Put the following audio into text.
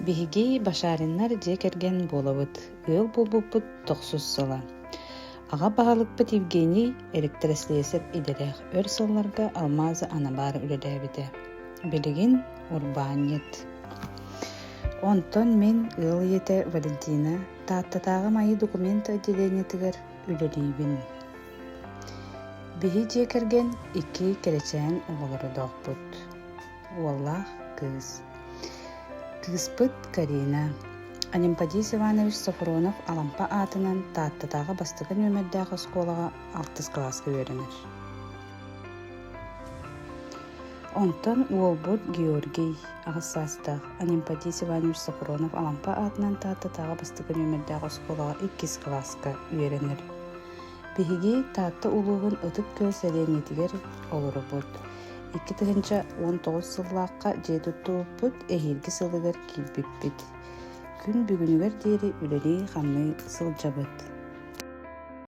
Биһиги башаарыннар дьиэ керген буолабыт, ыал булбуппут тохсус сыла. Аға бағалыкпыт Евгений электрослесарь идерех өр сылларга алмазы анабары үлелебите. Билигин урбанет. Онтон мен ыал ете Валентина тааттатағы майы документ отделениетигер үлелейбин. Биһи дьиэ керген 2 керечен оҕолору доохпут. Уоллах кыыс. Кыыспыт Карина. Анимпадис Иванович Сафронов алампа атынан тааттатағы бастыгын өмердәғы сколаға 6 класска үйренер. Онтон уолбут Георгий ағысастақ. Анимпадис Иванович Сафронов алампа атынан тааттатағы бастыгын өмердәғы сколаға 2 класска үйренер. Биһиги таатта улуғын ытып көлсәленетігер олыры бұд. 2019 сыллаққа жетуттууппут эхирги сылыгар килбиппит. Күн бүгүнүгер диэри үлери хамны сылжабыт.